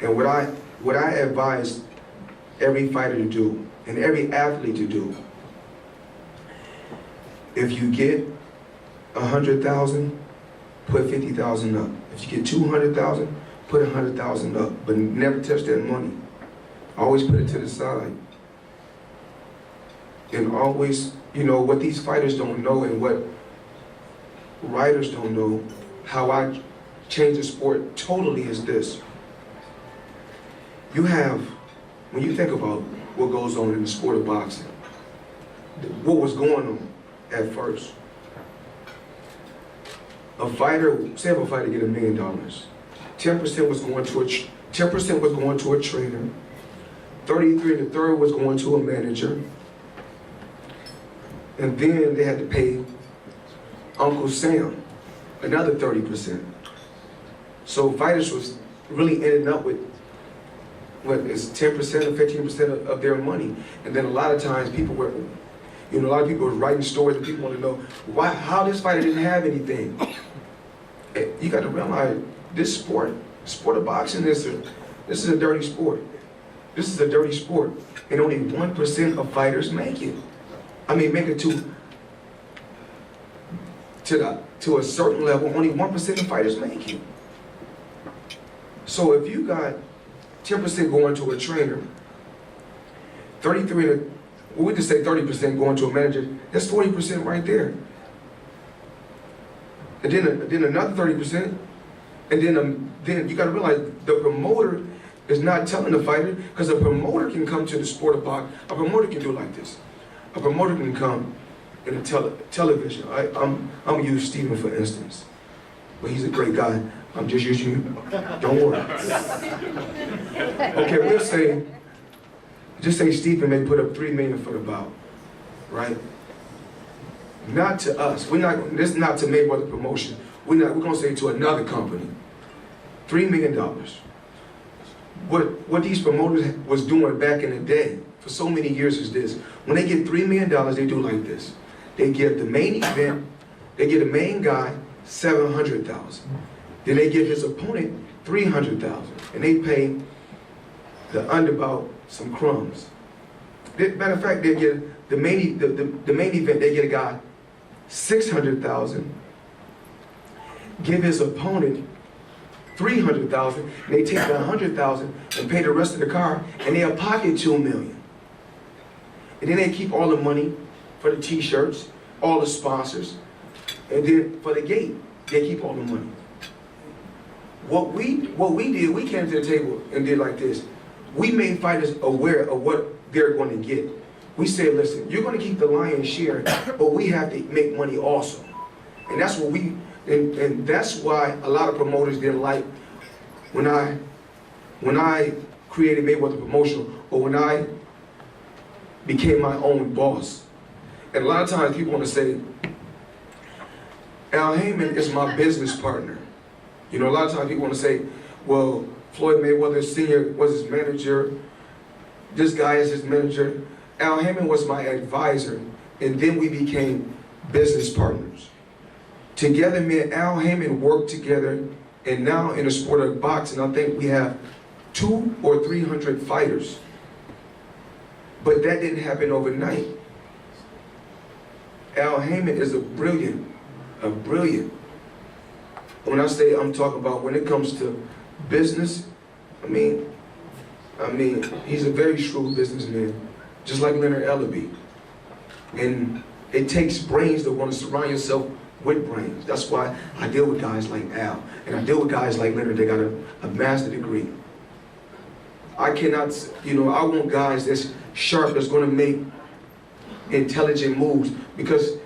And what I advise every fighter to do, and every athlete to do, if you get 100,000, put 50,000 up. If you get 200,000, put 100,000 up, but never touch that money. Always put it to the side. And always, you know, what these fighters don't know and what writers don't know, how I change the sport totally is this. You have, when you think about what goes on in the sport of boxing, what was going on at first. A fighter, say if a fighter get $1 million, 10% was going to 10% was going to a trainer, 33 1/3 was going to a manager, and then they had to pay Uncle Sam another 30%. So fighters was really ending up with what is 10% or 15% of their money. And then a lot of times people were, you know, a lot of people were writing stories and people want to know why, how this fighter didn't have anything. And you got to realize this sport of boxing this is a dirty sport. This is a dirty sport, and only 1% of fighters make it. I mean, make it to a certain level. Only 1% of fighters make it. So if you got 10% going to a trainer, 33, well, we just say 30% going to a manager. That's 40% right there. And then another 30%, and then you got to realize the promoter is not telling the fighter, because a promoter can come to the sport of boxing. A promoter can do it like this. A promoter can come in a television. I'm gonna use Stephen for instance, but he's a great guy. I'm just using you. Don't worry. Okay, we'll say, just say Stephen may put up $3 million for the bout, right? Not to us. We're not. This is not to Mayweather promotion. We're gonna say to another company, $3 million. What these promoters was doing back in the day for so many years is this: when they get $3 million, they do like this. They give the main event, they give the main guy $700,000. Then they give his opponent $300,000, and they pay the underbout some crumbs. Matter of fact, they get the main event. They get a guy $600,000, give his opponent $300,000, and they take the $100,000 and pay the rest of the car, and they'll pocket $2 million. And then they keep all the money for the T-shirts, all the sponsors, and then for the gate, they keep all the money. What we did, we came to the table and did like this. We made fighters aware of what they're going to get. We said, listen, you're going to keep the lion's share, but we have to make money also. And that's what and that's why a lot of promoters didn't like when I created Mayweather Promotion, or when I became my own boss. And a lot of times people want to say, Al Heyman is my business partner. You know, a lot of times people want to say, well, Floyd Mayweather Sr. was his manager, this guy is his manager. Al Heyman was my advisor, and then we became business partners. Together, me and Al Heyman worked together, and now in the sport of boxing, I think we have 200 or 300 fighters. But that didn't happen overnight. Al Heyman is a brilliant. When I say I'm talking about when it comes to business, I mean, he's a very shrewd businessman, just like Leonard Ellaby. And it takes brains to want to surround yourself with brains. That's why I deal with guys like Al, and I deal with guys like Leonard. They got a master's degree. I cannot, you know, I want guys that's sharp, that's going to make intelligent moves. Because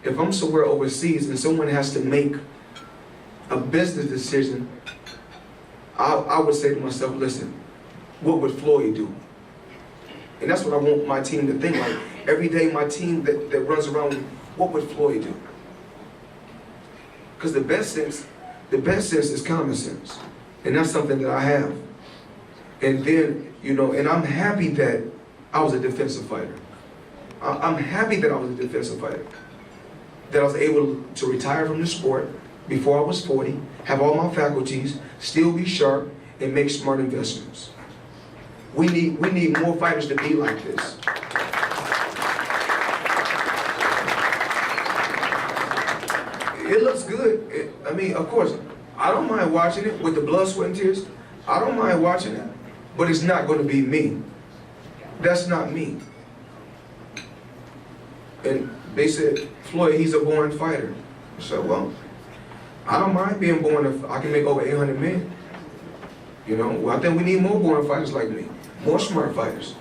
if I'm somewhere overseas and someone has to make a business decision, I would say to myself, listen, what would Floyd do? And that's what I want my team to think like. Every day my team that runs around, what would Floyd do? Because the best sense is common sense. And that's something that I have. And then, you know, and I'm happy that I was a defensive fighter. I'm happy that I was a defensive fighter. That I was able to retire from the sport before I was 40, have all my faculties, still be sharp, and make smart investments. We need more fighters to be like this. It looks good. I mean, of course, I don't mind watching it with the blood, sweat, and tears. I don't mind watching it, but it's not going to be me. That's not me. And they said, Floyd, he's a born fighter. I said, well, I don't mind being born if I can make over 800 million. You know, well, I think we need more born fighters like me, more smart fighters.